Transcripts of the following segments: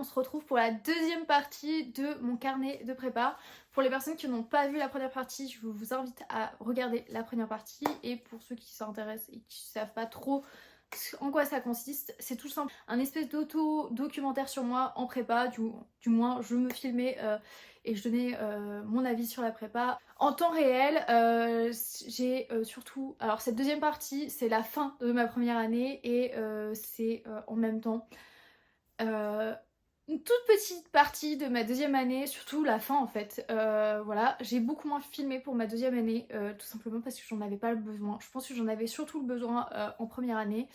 se retrouve pour la deuxième partie de mon carnet de prépa. Pour les personnes qui n'ont pas vu la première partie, je vous invite à regarder la première partie. Et pour ceux qui s'intéressent et qui ne savent pas trop en quoi ça consiste, c'est tout simple. Un espèce d'auto-documentaire sur moi en prépa, du moins je me filmais et je donnais mon avis sur la prépa. En temps réel, j'ai surtout... Alors cette deuxième partie, c'est la fin de ma première année et c'est en même temps une toute petite partie de ma deuxième année, surtout la fin en fait. Voilà, j'ai beaucoup moins filmé pour ma deuxième année, tout simplement parce que j'en avais pas le besoin. Je pense que j'en avais surtout le besoin en première année.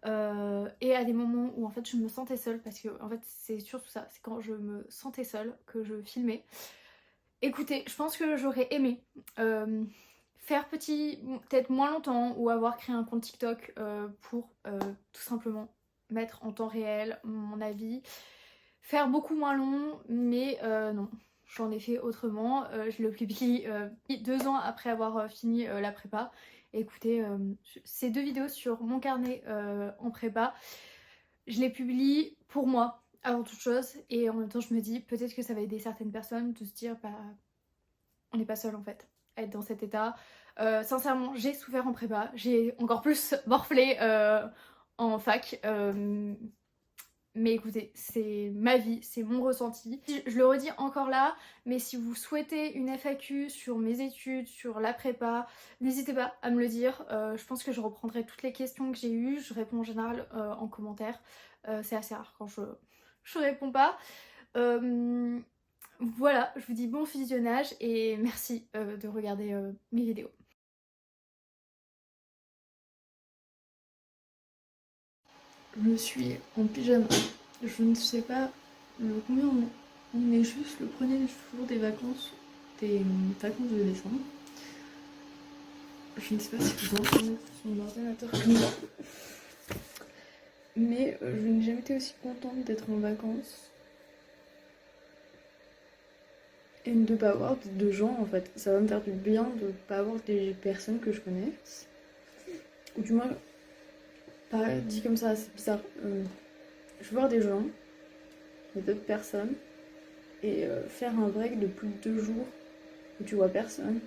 Et à des moments où en fait je me sentais seule, parce que en fait c'est surtout ça, c'est quand je me sentais seule que je filmais. Écoutez, je pense que j'aurais aimé faire petit, peut-être moins longtemps, ou avoir créé un compte TikTok pour tout simplement mettre en temps réel mon avis. Faire beaucoup moins long, mais non, j'en ai fait autrement. Je le publie 2 ans après avoir fini la prépa. Écoutez, ces 2 vidéos sur mon carnet en prépa, je les publie pour moi avant toute chose, et en même temps je me dis peut-être que ça va aider certaines personnes de se dire bah on n'est pas seul en fait à être dans cet état. Sincèrement, j'ai souffert en prépa, j'ai encore plus morflé en fac. Mais écoutez, c'est ma vie, c'est mon ressenti. Je le redis encore là, mais si vous souhaitez une FAQ sur mes études, sur la prépa, n'hésitez pas à me le dire. Je pense que je reprendrai toutes les questions que j'ai eues. Je réponds en général en commentaire. C'est assez rare quand je réponds pas. Voilà, je vous dis bon visionnage et merci de regarder mes vidéos. Je suis en pyjama. Je ne sais pas combien on est juste le premier jour des vacances de décembre. Je ne sais pas si vous entendez sur mon ordinateur comme ça. Mais je n'ai jamais été aussi contente d'être en vacances. Et de ne pas avoir de gens en fait. Ça va me faire du bien de ne pas avoir des personnes que je connais. Ou du moins, pas dit comme ça, c'est bizarre. Je veux voir des gens, d'autres personnes, et faire un break de plus de 2 jours où tu vois personne.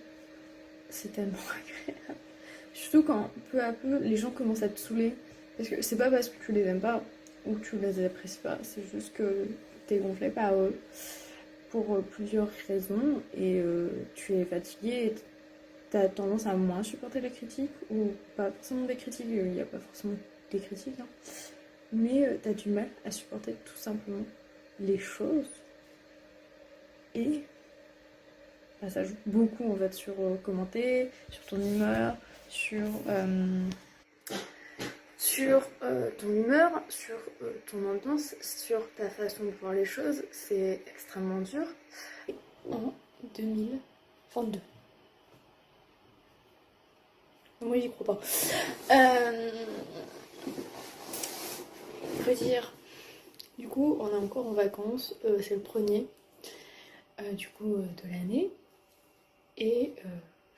C'est tellement agréable. Surtout quand peu à peu les gens commencent à te saouler. Parce que c'est pas parce que tu les aimes pas ou que tu les apprécies pas, c'est juste que t'es gonflé par eux pour plusieurs raisons et tu es fatigué et t'as tendance à moins supporter les critiques ou pas forcément des critiques, il n'y a pas forcément des critiques, hein, mais t'as du mal à supporter tout simplement les choses et bah, ça joue beaucoup en fait sur commenter, sur ton humeur, sur ton humeur, sur ton ambiance, sur ta façon de voir les choses. C'est extrêmement dur. En 2022. Moi j'y crois pas. Faut dire, du coup on est encore en vacances, c'est le premier du coup de l'année et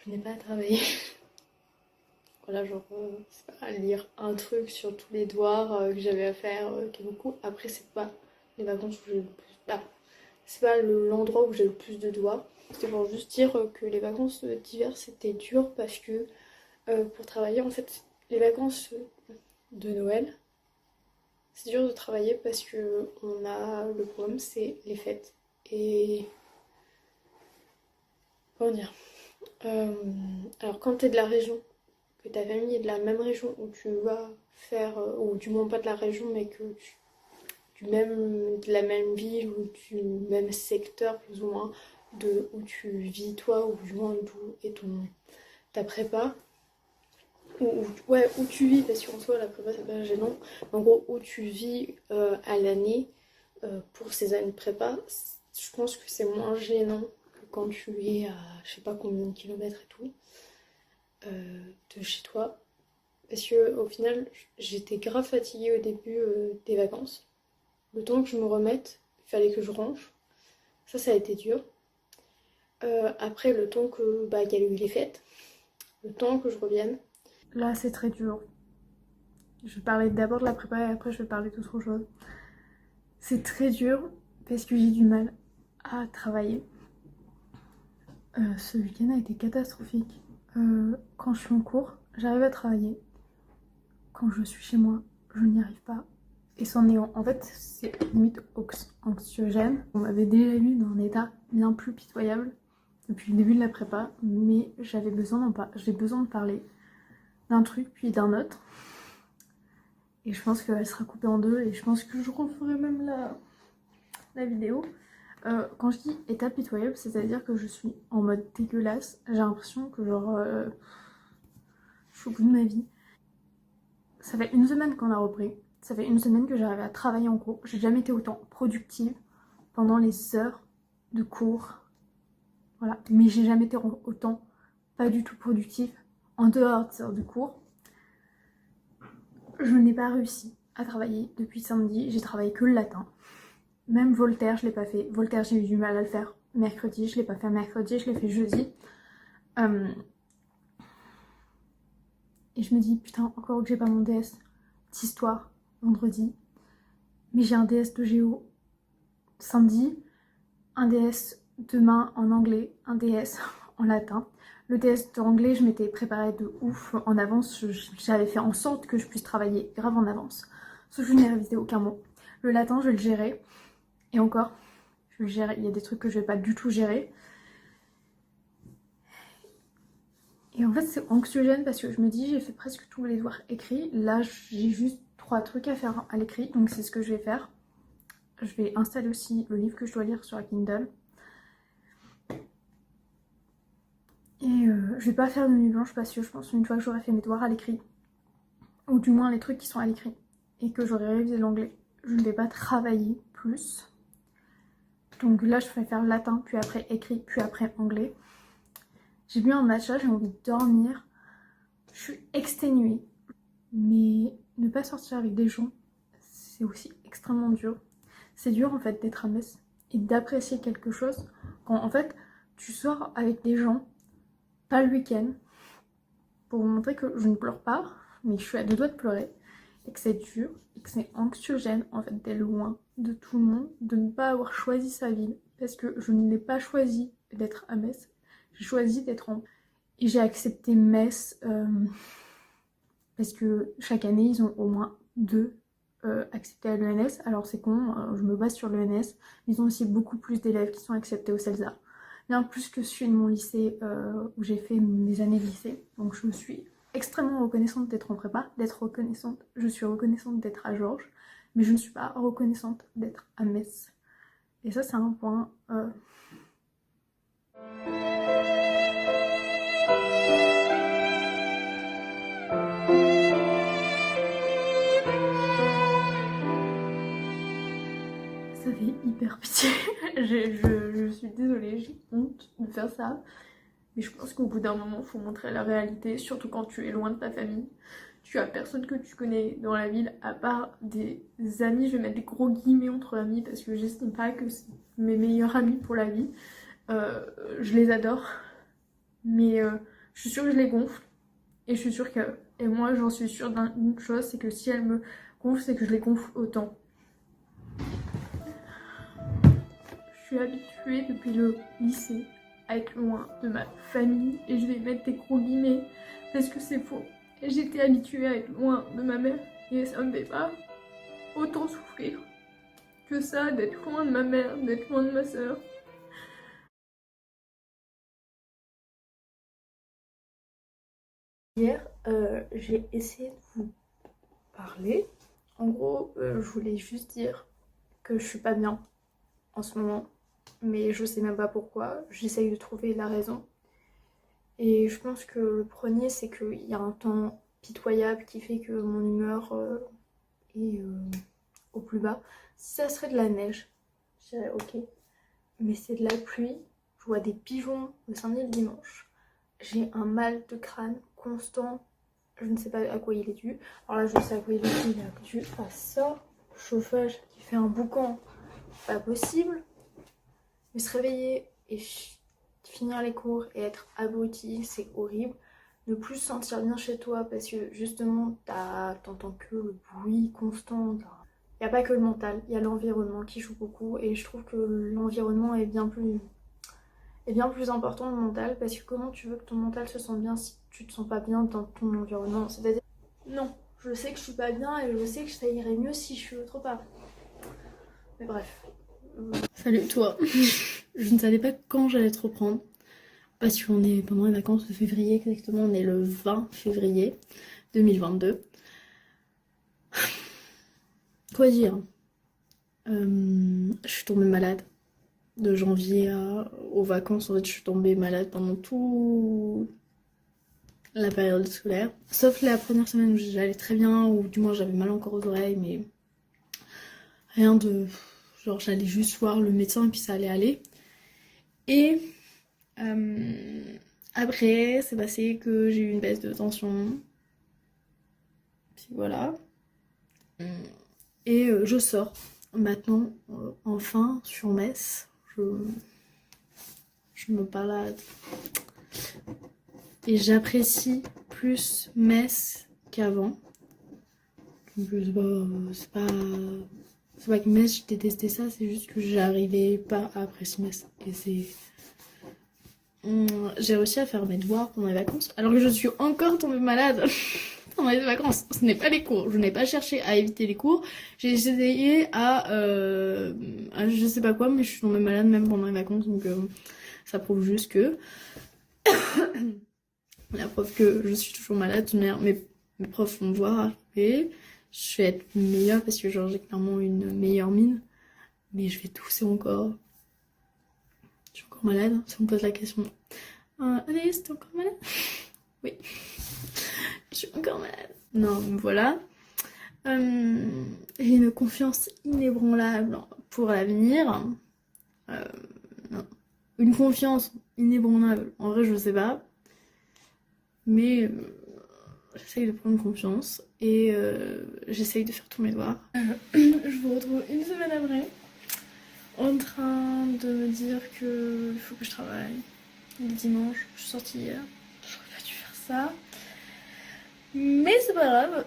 je n'ai pas travaillé. Voilà, genre, c'est pas lire un truc sur tous les devoirs que j'avais à faire, qui est beaucoup. Après, c'est pas les vacances où j'ai le plus. Bah, c'est pas l'endroit où j'ai le plus de devoirs. C'était pour juste dire que les vacances d'hiver c'était dur parce que pour travailler, en fait, les vacances de Noël, c'est dur de travailler parce que on a le problème, c'est les fêtes. Et. Comment dire alors, quand t'es de la région, que ta famille est de la même région où tu vas faire, ou du moins pas de la région, mais que de la même ville ou du même secteur plus ou moins de où tu vis toi, ou du moins d'où est ta prépa, ouais, où tu vis, parce qu'en soi la prépa c'est pas gênant, en gros où tu vis à l'année pour ces années de prépa, je pense que c'est moins gênant que quand tu es à je sais pas combien de kilomètres et tout de chez toi. Parce que au final, j'étais grave fatiguée au début des vacances. Le temps que je me remette, il fallait que je range. Ça a été dur. Après, le temps que bah, il y a eu les fêtes, le temps que je revienne. Là, c'est très dur. Je vais parler d'abord de la prépa et après je vais parler d'autre chose. C'est très dur parce que j'ai du mal à travailler. Ce week-end a été catastrophique. Quand je suis en cours, j'arrive à travailler. Quand je suis chez moi, je n'y arrive pas. Et c'en est en fait, c'est limite anxiogène. On m'avait déjà vu dans un état bien plus pitoyable depuis le début de la prépa, mais j'ai besoin de parler d'un truc puis d'un autre. Et je pense qu'elle sera coupée en deux et je pense que je referai même la vidéo. Quand je dis état pitoyable, c'est-à-dire que je suis en mode dégueulasse. J'ai l'impression que genre je suis au bout de ma vie. Ça fait une semaine qu'on a repris. Ça fait une semaine que j'arrive à travailler en cours. J'ai jamais été autant productive pendant les heures de cours. Voilà. Mais j'ai jamais été autant pas du tout productive en dehors des heures de cours. Je n'ai pas réussi à travailler depuis samedi. J'ai travaillé que le latin. Même Voltaire, je l'ai pas fait. Voltaire, j'ai eu du mal à le faire mercredi. Je l'ai pas fait mercredi, je l'ai fait jeudi. Et je me dis, putain, encore que j'ai pas mon DS d'histoire vendredi. Mais j'ai un DS de géo samedi, un DS demain en anglais, un DS en latin. Le DS d'anglais, je m'étais préparée de ouf en avance. J'avais fait en sorte que je puisse travailler grave en avance. Sauf que je n'ai révisé aucun mot. Le latin, je vais le gérer. Et encore, je vais le gérer. Il y a des trucs que je vais pas du tout gérer. Et en fait, c'est anxiogène parce que je me dis, j'ai fait presque tous les devoirs écrits. Là, j'ai juste 3 trucs à faire à l'écrit. Donc c'est ce que je vais faire. Je vais installer aussi le livre que je dois lire sur la Kindle. Et je vais pas faire de nuit blanche parce que je pense une fois que j'aurai fait mes devoirs à l'écrit, ou du moins les trucs qui sont à l'écrit, et que j'aurai révisé l'anglais, je ne vais pas travailler plus. Donc là, je vais faire latin, puis après écrit, puis après anglais. J'ai bu un matcha, j'ai envie de dormir. Je suis exténuée. Mais ne pas sortir avec des gens, c'est aussi extrêmement dur. C'est dur en fait d'être à Metz et d'apprécier quelque chose quand en fait tu sors avec des gens, pas le week-end, pour vous montrer que je ne pleure pas, mais je suis à deux doigts de pleurer, et que c'est dur, et que c'est anxiogène en fait d'être loin de tout le monde, de ne pas avoir choisi sa ville, parce que je n'ai pas choisi d'être à Metz, j'ai choisi d'être en... Et j'ai accepté Metz parce que chaque année ils ont au moins 2 acceptés à l'ENS, alors c'est con, je me base sur l'ENS, mais ils ont aussi beaucoup plus d'élèves qui sont acceptés au CELSA. Bien plus que celui de mon lycée où j'ai fait mes années de lycée. Donc je suis extrêmement reconnaissante d'être en prépa, d'être reconnaissante. Je suis reconnaissante d'être à Georges, mais je ne suis pas reconnaissante d'être à Metz. Et ça c'est un point... Ça fait hyper pitié. je suis désolée, j'ai honte de faire ça. Mais je pense qu'au bout d'un moment, il faut montrer la réalité, surtout quand tu es loin de ta famille. Tu as personne que tu connais dans la ville, à part des amis. Je vais mettre des gros guillemets entre amis parce que j'estime pas que c'est mes meilleurs amis pour la vie. Je les adore, mais je suis sûre que je les gonfle. Et je suis sûre que... Et moi, j'en suis sûre d'une chose, c'est que si elles me gonflent, c'est que je les gonfle autant. Je suis habituée depuis le lycée à être loin de ma famille et je vais mettre des gros guillemets parce que c'est faux. J'étais habituée à être loin de ma mère et ça me fait pas autant souffrir que ça d'être loin de ma mère, d'être loin de ma soeur. Hier, j'ai essayé de vous parler. En gros, je voulais juste dire que je suis pas bien en ce moment, mais je sais même pas pourquoi. J'essaye de trouver la raison. Et je pense que le premier, c'est qu'il y a un temps pitoyable qui fait que mon humeur est au plus bas. Si ça serait de la neige, je dirais ok. Mais c'est de la pluie, je vois des pigeons le samedi et le dimanche. J'ai un mal de crâne constant, je ne sais pas à quoi il est dû. Alors là, je sais à quoi il est dû à ça. Chauffage qui fait un boucan, pas possible. Mais se réveiller et finir les cours et être abruti, c'est horrible. Ne plus se sentir bien chez toi parce que justement t'entends que le bruit constant Il n'y a pas que le mental, il y a l'environnement qui joue beaucoup et je trouve que l'environnement est bien plus important que le mental parce que comment tu veux que ton mental se sente bien si tu te sens pas bien dans ton environnement? C'est-à-dire, non, je sais que je suis pas bien et je sais que ça irait mieux si je suis autre part. Mais bref. Salut toi. Je ne savais pas quand j'allais te reprendre parce qu'on est pendant les vacances de février exactement, on est le 20 février 2022. Quoi dire? Je suis tombée malade de janvier aux vacances. En fait, je suis tombée malade pendant toute la période scolaire. Sauf la première semaine où j'allais très bien, ou du moins j'avais mal encore aux oreilles, mais rien de... Genre j'allais juste voir le médecin et puis ça allait aller. Et après, c'est passé que j'ai eu une baisse de tension. Puis voilà. Et je sors maintenant, enfin, sur Metz. Je me balade. Et j'apprécie plus Metz qu'avant. Donc c'est pas que Metz, je détestais ça, c'est juste que j'arrivais pas à apprécier Metz. Et c'est... J'ai réussi à faire mes devoirs pendant les vacances, alors que je suis encore tombée malade pendant les vacances. Ce n'est pas les cours. Je n'ai pas cherché à éviter les cours. J'ai essayé à je sais pas quoi, mais je suis tombée malade même pendant les vacances, donc ça prouve juste que la preuve que je suis toujours malade. Mes profs vont me voir arriver. Je vais être meilleure parce que genre j'ai clairement une meilleure mine, mais je vais tousser encore. Je suis encore malade, si on me pose la question. Allez, t'es encore malade? Oui. Je suis encore malade. Non, voilà. J'ai une confiance inébranlable pour l'avenir. Non. Une confiance inébranlable, en vrai, je sais pas. Mais j'essaye de prendre confiance et j'essaye de faire tous mes devoirs. Je vous retrouve une semaine après en train de me dire que il faut que je travaille. Le dimanche, je suis sortie hier. J'aurais pas dû faire ça. Mais c'est pas grave.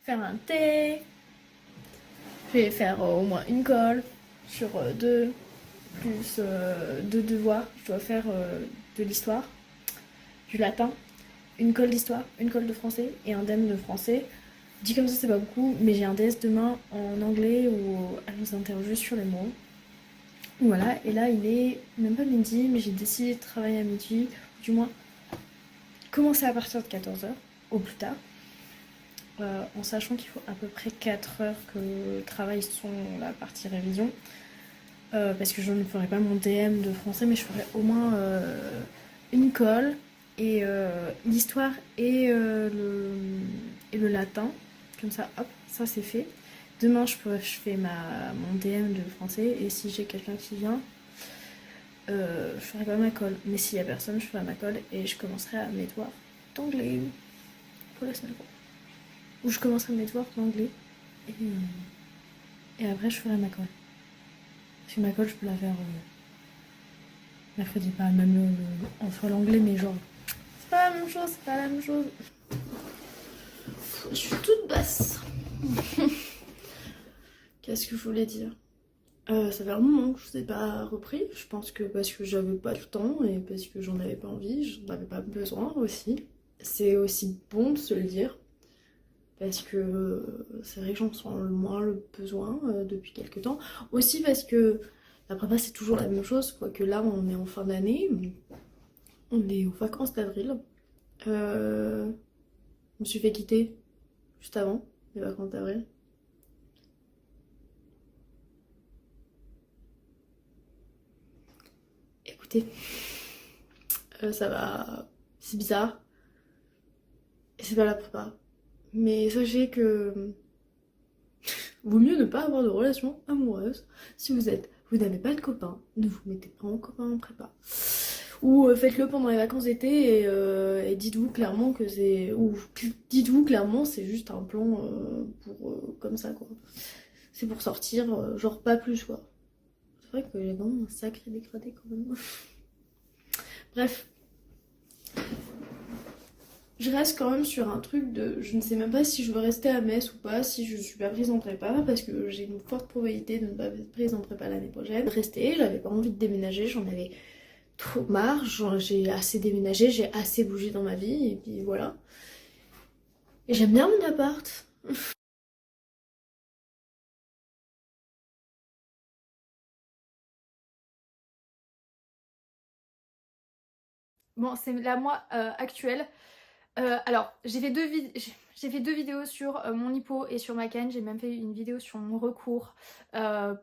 Faire un thé. Je vais faire au moins une colle sur deux, plus deux devoirs. Je dois faire de l'histoire, du latin, une colle d'histoire, une colle de français et un DEM de français. Dit comme ça, c'est pas beaucoup, mais j'ai un DS demain en anglais où elle nous interroge sur les mots. Voilà, et là il est même pas midi, mais j'ai décidé de travailler à midi, ou du moins commencer à partir de 14 h au plus tard. En sachant qu'il faut à peu près 4 heures que je travaille sur la partie révision. Parce que je ne ferai pas mon DM de français, mais je ferai au moins une colle et l'histoire et le latin. Comme ça, hop, ça c'est fait. Demain, je fais mon DM de français et si j'ai quelqu'un qui vient, je ferai pas ma colle. Mais s'il y a personne, je ferai ma colle et je commencerai à mes devoirs d'anglais pour la semaine prochaine. Ou je commencerai mes devoirs d'anglais et après je ferai ma colle. Parce que ma colle, je peux la faire mercredi, pas même en soi l'anglais, mais genre, c'est pas la même chose, c'est pas la même chose. Je suis toute basse. Qu'est-ce que je voulais dire? Ça fait un moment que je vous ai pas repris. Je pense que parce que j'avais pas le temps et parce que j'en avais pas envie, j'en avais pas besoin aussi. C'est aussi bon de se le dire. Parce que c'est vrai que j'en sens moins le besoin depuis quelques temps. Aussi parce que la prépa c'est toujours la même chose, quoique là on est en fin d'année. On est aux vacances d'avril. Je me suis fait quitter juste avant les vacances d'avril. Écoutez, ça va... C'est bizarre. Et c'est pas la prépa. Mais sachez que... vaut mieux ne pas avoir de relation amoureuse. Si vous n'avez pas de copain, ne vous mettez pas en copain en prépa. Ou faites-le pendant les vacances d'été et dites-vous clairement que c'est... Ou dites-vous clairement c'est juste un plan pour... comme ça quoi. C'est pour sortir, genre pas plus quoi. C'est vrai que j'ai vraiment un sacré dégradé quand même. Bref. Je reste quand même sur un truc de je ne sais même pas si je veux rester à Metz ou pas, si je suis pas prise en prépa, parce que j'ai une forte probabilité de ne pas être prise en prépa l'année prochaine. Rester, j'avais pas envie de déménager, j'en avais trop marre, j'ai assez déménagé, j'ai assez bougé dans ma vie, et puis voilà. Et j'aime bien mon appart. Bon, c'est la moi actuelle. Alors, j'ai fait deux vidéos sur mon hypo et sur ma canne. J'ai même fait une vidéo sur mon recours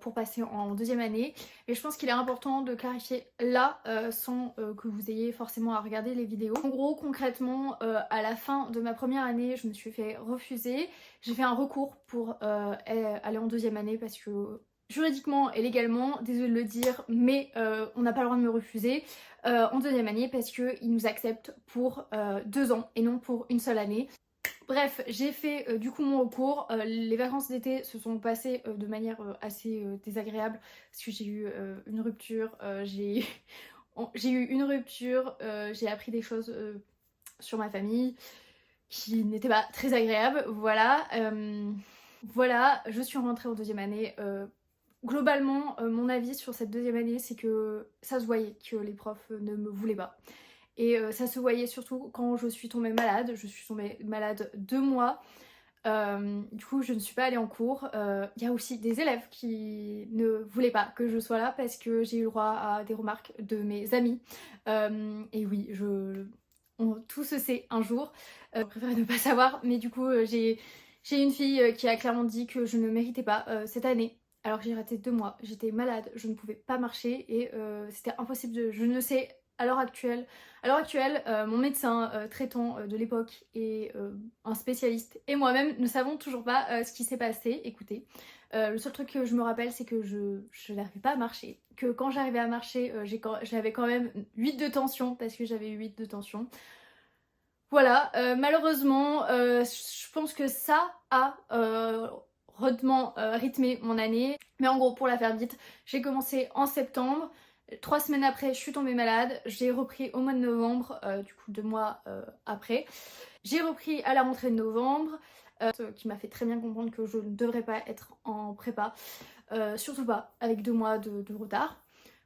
pour passer en deuxième année. Mais je pense qu'il est important de clarifier là sans que vous ayez forcément à regarder les vidéos. En gros, concrètement, à la fin de ma première année, je me suis fait refuser. J'ai fait un recours pour aller en deuxième année parce que juridiquement et légalement, désolé de le dire, mais on n'a pas le droit de me refuser en deuxième année parce qu'ils nous acceptent pour 2 ans et non pour une seule année. Bref, j'ai fait du coup mon recours. Les vacances d'été se sont passées de manière assez désagréable parce que j'ai eu une rupture. J'ai eu une rupture, j'ai appris des choses sur ma famille qui n'étaient pas très agréables. Voilà. Voilà, je suis rentrée en deuxième année. Globalement, mon avis sur cette deuxième année, c'est que ça se voyait que les profs ne me voulaient pas. Et ça se voyait surtout quand je suis tombée malade. Je suis tombée malade 2 mois. Du coup, je ne suis pas allée en cours. Il y a aussi des élèves qui ne voulaient pas que je sois là parce que j'ai eu le droit à des remarques de mes amis. Et oui, tout se sait un jour. Je préférais ne pas savoir, mais du coup, j'ai une fille qui a clairement dit que je ne méritais pas cette année. Alors que j'ai raté 2 mois, j'étais malade, je ne pouvais pas marcher et c'était impossible de... Je ne sais à l'heure actuelle, mon médecin traitant de l'époque et un spécialiste et moi-même ne savons toujours pas ce qui s'est passé. Écoutez, le seul truc que je me rappelle, c'est que je n'arrivais pas à marcher. Que quand j'arrivais à marcher, j'avais quand même 8 de tension parce que j'avais 8 de tension. Voilà, malheureusement, je pense que ça a rudement rythmé mon année. Mais en gros, pour la faire vite, j'ai commencé en septembre. 3 semaines après, je suis tombée malade. J'ai repris au mois de novembre, du coup 2 mois après. J'ai repris à la rentrée de novembre, qui m'a fait très bien comprendre que je ne devrais pas être en prépa. Surtout pas avec 2 mois de retard.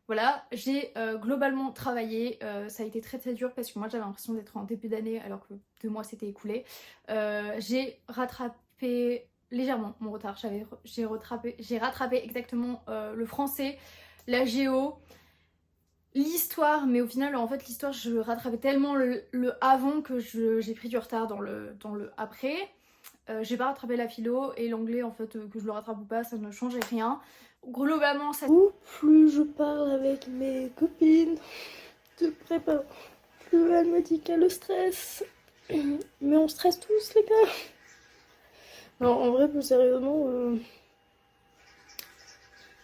Voilà, j'ai globalement travaillé, ça a été très très dur parce que moi j'avais l'impression d'être en début d'année alors que 2 mois s'étaient écoulés. J'ai rattrapé légèrement mon retard, j'ai rattrapé exactement le français, la géo, l'histoire, mais au final en fait l'histoire je rattrapais tellement le avant que j'ai pris du retard dans le après. J'ai pas rattrapé la philo et l'anglais en fait que je le rattrape ou pas ça ne changeait rien. Globalement ça... Plus je parle avec mes copines de prépa, plus elles me disent qu'elles le stress. Mais on stresse tous, les gars. Non, en vrai, plus sérieusement,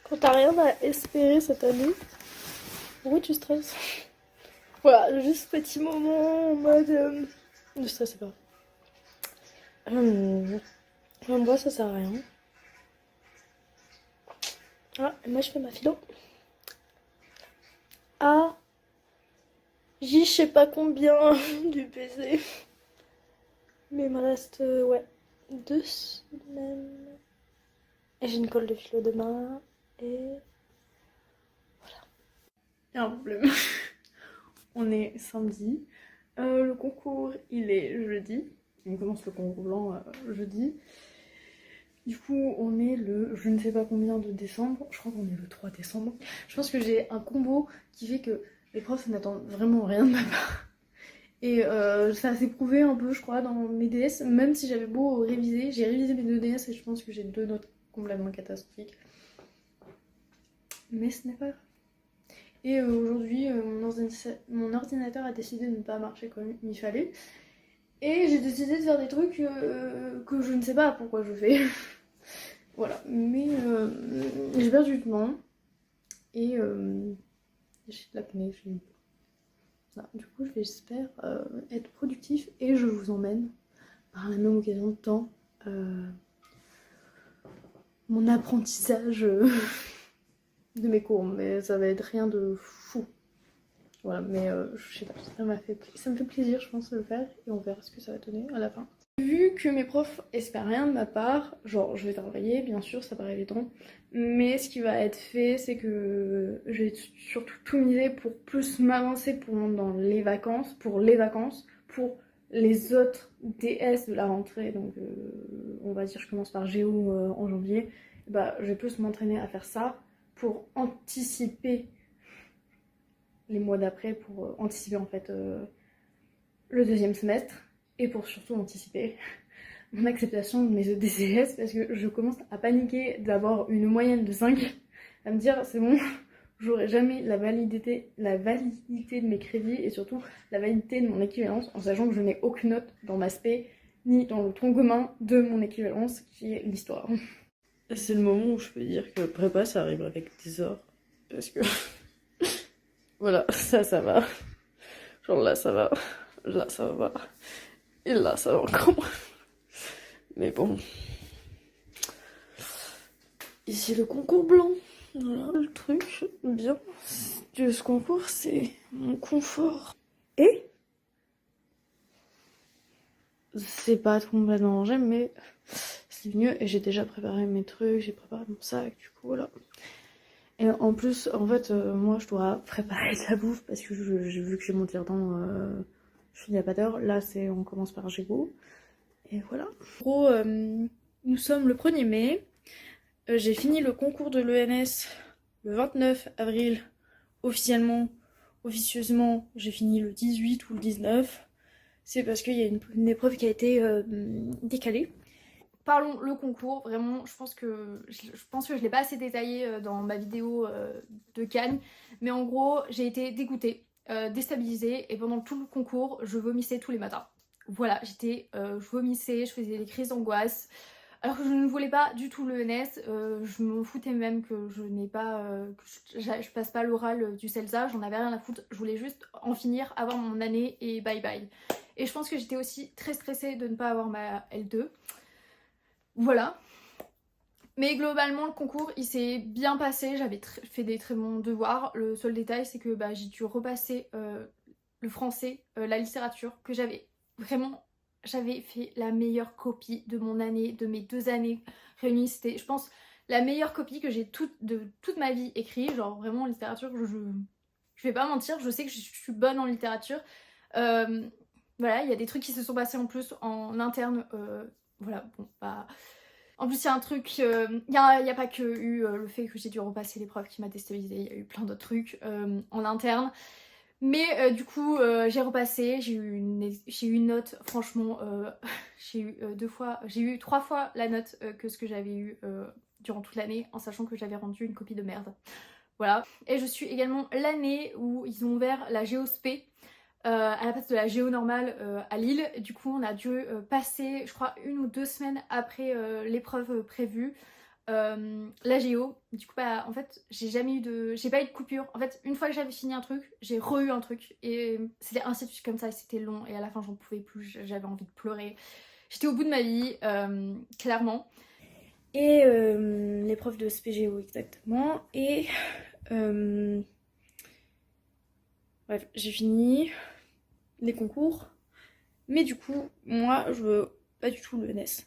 quand t'as rien à espérer cette année, pourquoi tu stresses? Voilà, juste petit moment en mode. Ne stressez pas. Moi, ça sert à rien. Ah, et moi, je fais ma philo. Ah, je sais pas combien du PC. Mais il me reste, ouais, 2 semaines. Et j'ai une colle de philo demain. Et il y a un problème. On est samedi. Le concours, il est jeudi. On commence le concours blanc jeudi. Du coup, on est le je ne sais pas combien de décembre. Je crois qu'on est le 3 décembre. Je pense que j'ai un combo qui fait que les profs n'attendent vraiment rien de ma part. Et ça s'est prouvé un peu, je crois, dans mes DS. Même si j'avais beau réviser, j'ai révisé mes 2 DS et je pense que j'ai 2 notes complètement catastrophiques. Mais ce n'est pas grave. Et aujourd'hui, mon ordinateur a décidé de ne pas marcher comme il fallait. Et j'ai décidé de faire des trucs que je ne sais pas pourquoi je fais. Voilà, mais j'ai perdu du temps. Et j'ai de l'acné. Voilà. Du coup, j'espère être productif et je vous emmène par la même occasion de temps mon apprentissage de mes cours. Mais ça va être rien de fou. Voilà, mais je sais pas, ça me fait plaisir, je pense, de le faire et on verra ce que ça va donner à la fin. Vu que mes profs espèrent rien de ma part, genre je vais travailler, bien sûr, ça paraît évident, mais ce qui va être fait, c'est que je vais surtout tout miser pour plus m'avancer dans pour les autres DS de la rentrée, donc on va dire je commence par Géo en janvier, bah je vais plus m'entraîner à faire ça pour anticiper les mois d'après, pour anticiper en fait le deuxième semestre et pour surtout anticiper mon acceptation de mes EDCS parce que je commence à paniquer d'avoir une moyenne de 5, à me dire c'est bon, j'aurai jamais la validité de mes crédits et surtout la validité de mon équivalence en sachant que je n'ai aucune note dans ma spé ni dans le tronc commun de mon équivalence qui est l'histoire. C'est le moment où je peux dire que prépa ça arrive avec des heures parce que voilà, ça va. Genre là ça va et là ça va encore moins. Mais bon. Ici le concours blanc. Voilà, le truc bien de ce concours, c'est mon confort. Et c'est pas complètement rangé, mais c'est mieux. Et j'ai déjà préparé mes trucs, j'ai préparé mon sac, du coup voilà. Et en plus, en fait, moi je dois préparer de la bouffe parce que j'ai vu que j'ai mon tire-temps, je finis à pas d'heure. Là, on commence par Gégo. Et voilà. En gros, nous sommes le 1er mai. J'ai fini le concours de l'ENS le 29 avril officieusement, j'ai fini le 18 ou le 19. C'est parce qu'il y a une épreuve qui a été décalée. Parlons le concours, vraiment, je pense que je l'ai pas assez détaillé dans ma vidéo de Cannes, mais en gros, j'ai été dégoûtée, déstabilisée, et pendant tout le concours, je vomissais tous les matins. Voilà, je vomissais, je faisais des crises d'angoisse, alors que je ne voulais pas du tout le l'ENS, je m'en foutais même que je n'ai pas, je passe pas l'oral du CELSA, j'en avais rien à foutre, je voulais juste en finir, avoir mon année et bye bye. Et je pense que j'étais aussi très stressée de ne pas avoir ma L2. Voilà. Mais globalement, le concours, il s'est bien passé. J'avais fait des très bons devoirs. Le seul détail, c'est que j'ai dû repasser le français, la littérature, que j'avais fait la meilleure copie de mon année, de mes 2 années réunies. C'était, je pense, la meilleure copie que j'ai de toute ma vie écrite. Genre vraiment en littérature, je vais pas mentir, je sais que je suis bonne en littérature. Voilà, il y a des trucs qui se sont passés en plus en interne. Voilà, bon, bah... En plus, il y a un truc, il n'y a pas que eu le fait que j'ai dû repasser l'épreuve qui m'a déstabilisée, il y a eu plein d'autres trucs en interne. Mais du coup, j'ai repassé, j'ai eu une note, franchement, j'ai eu 3 fois la note que ce que j'avais eu durant toute l'année, en sachant que j'avais rendu une copie de merde. Voilà. Et je suis également l'année où ils ont ouvert la Géospé. À la place de la géo normale à Lille. Du coup, on a dû passer, je crois, 1 ou 2 semaines après l'épreuve prévue, la géo. Du coup, en fait, j'ai pas eu de coupure. En fait, une fois que j'avais fini un truc, j'ai eu un truc. Et c'était ainsi de suite comme ça, et c'était long. Et à la fin, j'en pouvais plus, j'avais envie de pleurer. J'étais au bout de ma vie, clairement. Et l'épreuve de SPGO, exactement. Et bref, j'ai fini les concours, mais du coup moi je veux pas du tout le NS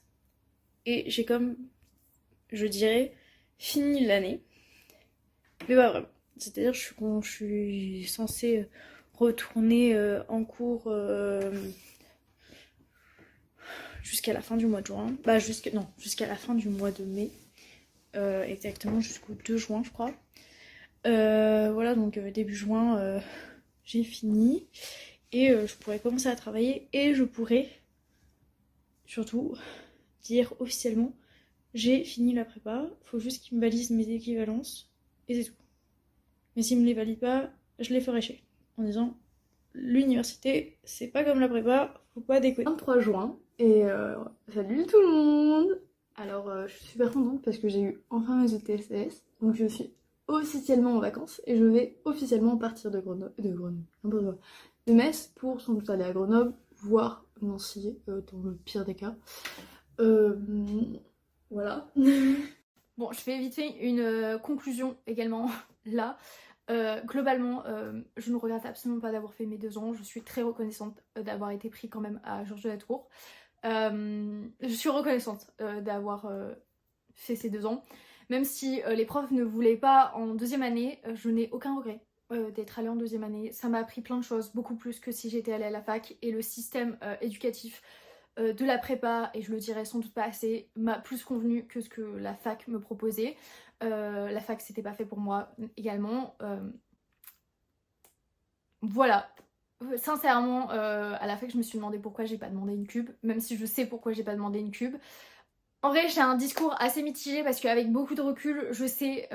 et j'ai comme, je dirais, fini l'année, mais pas vraiment. C'est-à-dire je suis censée retourner en cours jusqu'à la fin du mois de juin, jusqu'à la fin du mois de mai, exactement jusqu'au 2 juin je crois. Voilà, donc début juin j'ai fini. Et je pourrais commencer à travailler et je pourrais surtout dire officiellement j'ai fini la prépa, faut juste qu'ils me valident mes équivalences et c'est tout. Mais s'ils me les valident pas, je les ferai chier en disant l'université c'est pas comme la prépa, faut pas déconner. 23 juin et salut tout le monde. Alors je suis super contente parce que j'ai eu enfin mes ETSS, donc je suis officiellement en vacances et je vais officiellement partir de Metz pour sans doute aller à Grenoble, voire Nancy dans le pire des cas. Voilà. Bon, je fais vite fait une conclusion également là. Globalement, je ne regrette absolument pas d'avoir fait mes 2 ans. Je suis très reconnaissante d'avoir été pris quand même à Georges de la Tour. Je suis reconnaissante d'avoir fait ces 2 ans. Même si les profs ne voulaient pas en 2e année, je n'ai aucun regret d'être allée en 2e année. Ça m'a appris plein de choses, beaucoup plus que si j'étais allée à la fac. Et le système éducatif de la prépa, et je le dirais sans doute pas assez, m'a plus convenu que ce que la fac me proposait. La fac c'était pas fait pour moi également. Voilà. Sincèrement, à la fac je me suis demandé pourquoi j'ai pas demandé une cube, même si je sais pourquoi j'ai pas demandé une cube. En vrai j'ai un discours assez mitigé parce qu'avec beaucoup de recul, je sais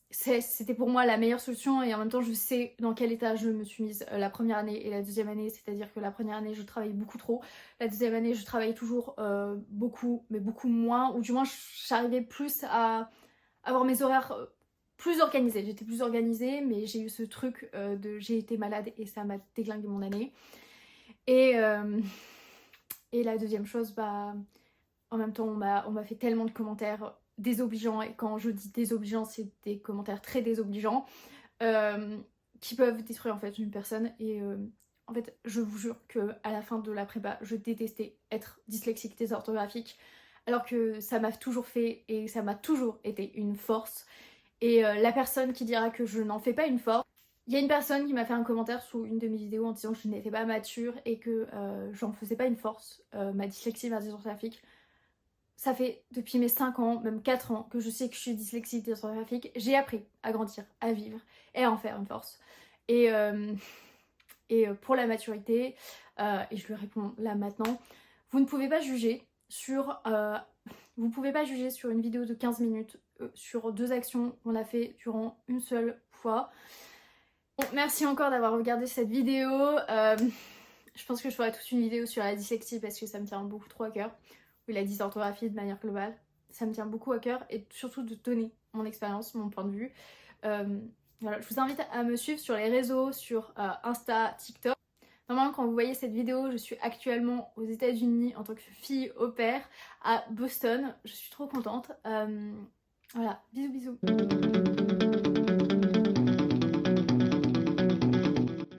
c'était pour moi la meilleure solution et en même temps je sais dans quel état je me suis mise la première année et la 2e année, c'est-à-dire que la première année je travaillais beaucoup trop, la 2e année je travaillais toujours beaucoup, mais beaucoup moins, ou du moins j'arrivais plus à avoir mes horaires plus organisés. J'étais plus organisée, mais j'ai eu ce truc de j'ai été malade et ça m'a déglingué mon année. Et la deuxième chose, bah en même temps on m'a fait tellement de commentaires désobligeants, et quand je dis désobligeants c'est des commentaires très désobligeants qui peuvent détruire en fait une personne. Et en fait je vous jure que à la fin de la prépa je détestais être dyslexique, désorthographique, alors que ça m'a toujours fait et ça m'a toujours été une force. Et la personne qui dira que je n'en fais pas une force, il y a une personne qui m'a fait un commentaire sous une de mes vidéos en disant que je n'étais pas mature et que j'en faisais pas une force, ma dyslexie, ma dysorthographique. Ça fait depuis mes 5 ans, même 4 ans, que je sais que je suis dyslexique, dysorthographique. J'ai appris à grandir, à vivre et à en faire une force. Et pour la maturité, et je lui réponds là maintenant, vous ne pouvez pas juger sur une vidéo de 15 minutes sur 2 actions qu'on a fait durant une seule fois. Bon, merci encore d'avoir regardé cette vidéo. Je pense que je ferai toute une vidéo sur la dyslexie parce que ça me tient beaucoup trop à cœur. Ou la dysorthographie de manière globale. Ça me tient beaucoup à cœur et surtout de donner mon expérience, mon point de vue. Voilà, je vous invite à me suivre sur les réseaux, sur Insta, TikTok. Normalement, quand vous voyez cette vidéo, je suis actuellement aux États-Unis en tant que fille au pair à Boston. Je suis trop contente. Voilà, bisous bisous.